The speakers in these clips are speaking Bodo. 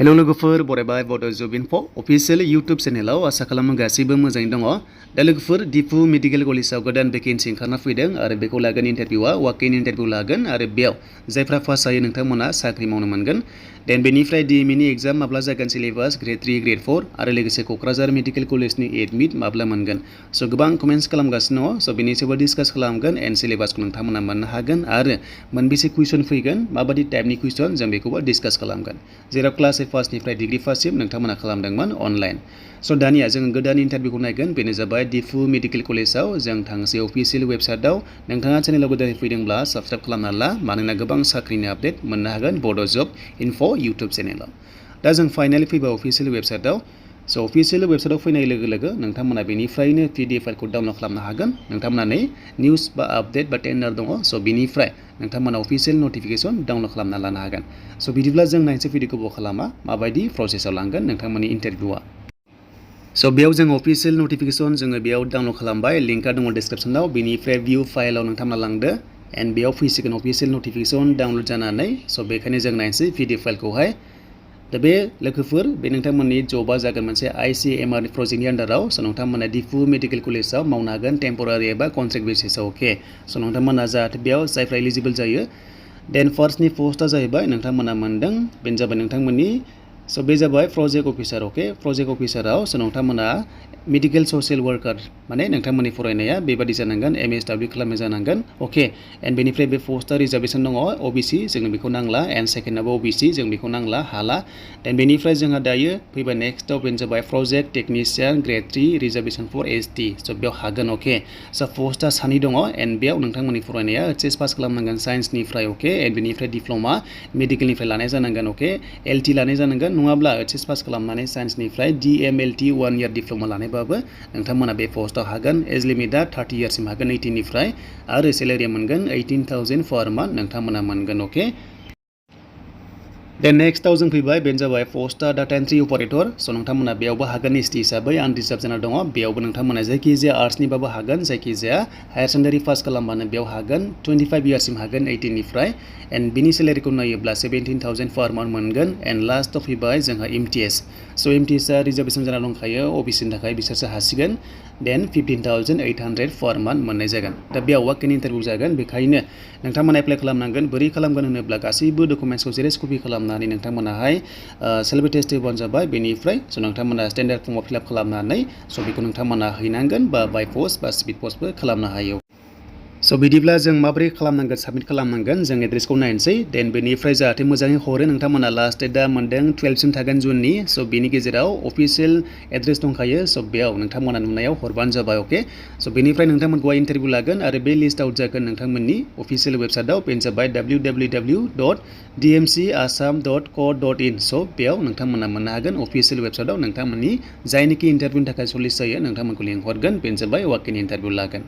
हेलो लोगोफोर बरायबाय बड' जब इनफो अफिसियेल इउटुब चेनेलाव आसा खालामो गासैबो मोजाङै दङ। दा लोगोफोर दिफु मेडिकेल कलेजाव गोदान भेकेन्सि ओंखारना फैदों आरो बेखौ लागोन इन्टारभिउआ वाक-इन इन्टारभिउ लागोन आरो बेयाव जायफ्रा पास जायो नोंथांमोना साख्रि मावनो मोनगोन। देन बेनिफ्राय DME नि एग्जाम माब्ला जागोन सिलेबास ग्रेड 3 ग्रेड 4 आरो लोगोसे क'क्राझार मेडिकेल कलेजनि एडमिट माब्ला मोनगोन। स' गोबां कमेन्ट्स खालामगासिनो दङ। स' बेनि सायाव डिसकास खालामगोन एन्ड सिलेबासखौ नोंथांमोना मोननो हागोन आरो मोनबेसे कुइसन फैगोन माबायदि टाइपनि कुइसन जों बेखौबो डिसकास खालामगोन। जेराव क्लास 1 निफ्राय डिग्री फार्स्टसिम नोंथांमोना खालामदोंमोन अनलाइन। स' दानिया जों गोदान इन्टारभिउखौ नायगोन बेनो जाबाय दिफु मेडिकेल कलेजाव जों थांसै अफिसियेल वेबसाइटआव। नोंथाङा चेनेलाव गोदानै फैदोंब्ला साबस्क्राइब खालामना ला मानोना गोबां साख्रिनि आपडेट मोननो हागोन बड' जब इनफो इउटुब चेनेलाव। दा जों फाइनालि फैबाय अफिसियेल वेबसाइटआव। स' अफिसियेल वेबसाइटआव फैनाय लोगो लोगो नोंथांमोना बेनिफ्रायनो PDF फाइलखौ डाउनलड खालामनो हागोन। नोंथांमोना नै निउस बा आपडेट बा टेन्डार दङ। स' बेनिफ्राय नोंथांमोना अफिसियेल नटिफिकेसन डाउनलड खालामना लानो हागोन। स' बिदिब्ला जों नायनोसै भिडिअखौ गोबाव खालामा माबायदि प्रसेसआव लांगोन नोंथांमोननि इन्टारभिउआ। स' बेयाव जों अफिसियेल नटिफिकेसन जोङो बेयाव डाउनलड खालामबाय लिंकआ दङ डिसक्रिपसनाव। बेनिफ्राय भिउ फाइलाव नोंथांमोना लांदो एन्ड बेयाव फैसिगोन अफिसियेल नटिफिकेसन डाउनलड जानानै। स' बेखायनो जों नायनोसै PDF फाइलखौहाय। दा बे लोगोफोर बे नोंथांमोननि जबा जागोन मोनसे ICMR प्रजेक्टनि आन्डाराव। स' नोंथांमोना दिफु मेडिकेल कलेजाव मावनो हागोन टेम्परारि एबा कन्ट्रेक्ट बेसिसाव। अके स' नोंथांमोना जाहाथे बेयाव जायफ्रा एलिजिबोल जायो। देन फार्स्टनि पस्टआ जाहैबाय नोंथांमोना मोनदों बेनो जाबाय नोंथांमोननि स' बे जाबाय प्रजेक्ट अफिसार। अके प्रजेक्ट अफिसाराव स' नोंथांमोना मेडिकेल ससियेल वर्कार माने नोंथांमोननि फरायनाया बेबादि जानांगोन MSW खालामनाय जानांगोन। अके एन्ड बेनिफ्राय बे पस्टआ रिजार्भेसन दङ OBC जोंनो बेखौ नांला एन्ड सेकेन्डआबो OBC जों बेखौ नांला हाला। देन बेनिफ्राय जोंहा दायो फैबाय नेक्स्टआव बेनो जाबाय project technician grade 3 reservation for ST। स' बेयाव हागोन। अके स' पस्टआ सानै दङ एन्ड बेयाव नोंथांमोननि फरायनाया HS पास खालामनांगोन साइन्सनिफ्राय। अके एन्ड बेनिफ्राय डिप्ल'मा मेडिकेलनिफ्राय लानाय जानांगोन। अके LT लानाय जानांगोन नङाब्ला HS पास खालामनानै साइन्सनिफ्राय DMLT 1 इयार डिप्ल'मा लानायबाबो नोंथांमोना बे पस्टआव हागोन। एज लिमिटआ 30 इयारसिम हागोन 18 निफ्राय आरो सेलेरिया मोनगोन 18,000 पर मान्थ नोंथांमोना मोनगोन। अके देन नेक्स्टआव जों फैबाय बेनो जाबाय पस्टआ डाटा एन्ट्रि अपारेटर। स' नोंथांमोना बेयावबो हागोन ST हिसाबै आनरिजार्भ जाना दङ। बेयावबो नोंथांमोना जायखिजाया आर्ट्सनिबाबो हागोन जायखिजाया हायार सेकेन्डारि पास खालामबानो बेयाव हागोन 25 इयारसिम हागोन 18 निफ्राय एन्ड बिनि सेलेरिखौ नायोब्ला 17,000 पर मान्थ मोनगोन। एन्ड लास्टआव फैबाय जोंहा MTS। स' MTSआ रिजार्भेसन जाना दंखायो OBCनि थाखाय बिसोरसो हासिगोन। देन 15,800 पर मान्थ मोननाय जागोन। दा बेयाव वाक-इन इन्टारभिउ जागोन बेखायनो नोंथांमोना एप्लाइ खालामनांगोन। बोरै खालामगोन होनोब्ला गासैबो डकुमेन्ट्सखौ जेरेक्स कपि खालामनानै नोंथांमोनाहाय सेल्फ टेस्ट होबानो जाबाय। बेनिफ्राय स' नोंथांमोना स्टेन्डार्ड फर्मआव फिलआप खालामनानै स' बेखौ नोंथांमोना हैनांगोन बा बाय पस्ट बा स्पिड पस्टबो खालामनो हायो। स' बिदिब्ला जों माबोरै खालामनांगोन साबमिट खालामनांगोन जों एड्रेसखौ नायनोसै। देन बेनिफ्राय जाहाथे मोजाङै हरो नोंथांमोना लास्ट डेटआ मोनदों 12सिम थागोन जुननि। स' बेनि गेजेराव अफिसियेल एड्रेस दंखायो। स' बेयाव नोंथांमोना नुनायाव हरबानो जाबाय। अके स' बेनिफ्राय नोंथांमोनखौहाय इन्टारभिउ लागोन आरो बे लिस्ट आउट जागोन नोंथांमोननि अफिसियेल वेबसाइटआव बेनो जाबाय www.dmcassam.co.in। स' बेयाव नोंथांमोना मोननो हागोन अफिसियेल वेबसाइटआव नोंथांमोननि जायनोखि इन्टारभिउनि थाखाय सर्टलिस्ट जायो नोंथांमोनखौ लिंहरगोन बेनो जाबाय वाक-इन इन्टारभिउ लागोन।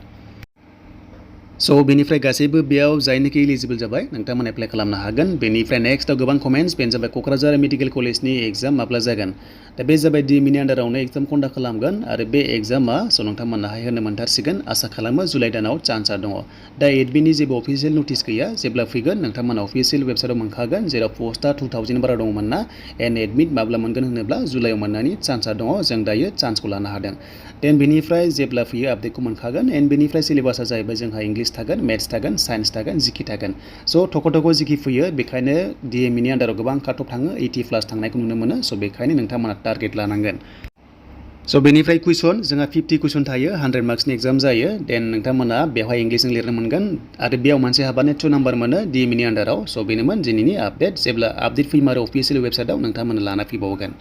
स' बेनिफ्राय गासैबो बेयाव जायनोखि एलिजिबोल जाबाय नोंथांमोना एप्लाइ खालामनो हागोन। बेनिफ्राय नेक्स्टआव गोबां कमेन्ट्स बेनो जाबाय क'क्राझार मेडिकेल कलेजनि एग्जाम माब्ला जागोन। दा बे जाबाय DME नि आन्डारावनो एग्जाम कन्डाक्ट खालामगोन आरो बे एग्जामा स' नोंथांमोनाहाय होनो मोनथारसिगोन आसा खालामो जुलाइ दानाव चान्सआ दङ। दा एडमिटनि जेबो अफिसियेल नटिस गैया जेब्ला फैगोन नोंथांमोना अफिसियेल वेबसाइटआव मोनखागोन जेराव पस्टआ 2000 बारा दङमोन ना एन्ड एडमिट माब्ला मोनगोन होनोब्ला जुलाइआव मोननायनि चान्सआ दङ। जों दायो चान्सखौ लानो हादों। देन बेनिफ्राय जेब्ला फैयो आपडेटखौ मोनखागोन एन्ड बेनिफ्राय सिलेबासआ जाहैबाय जोंहा इंलिस थागोन मेथ्स थागोन साइन्स थागोन जिके थागोन। स' थख' थख' जिके फैयो बेखायनो DME नि आन्डाराव गोबां काट अफ थाङो 80+ थांनायखौ नुनो मोनो। स' बेखायनो नोंथांमोना टारगेट लानांगोन। स' बेनिफ्राय कुइसन जोंहा 50 कुइसन थायो 100 मार्क्सनि एग्जाम जायो। देन नोंथांमोना बेवहाय इंलिसजों लिरनो मोनगोन आरो बेयाव मोनसे हाबानो 2 नाम्बार मोनो DME नि आन्डाराव। स' बेनोमोन दिनैनि आपडेट। जेब्ला आपडेट फैमारो अफिसियेल वेबसाइटआव नोंथांमोना लाना फैबावगोन।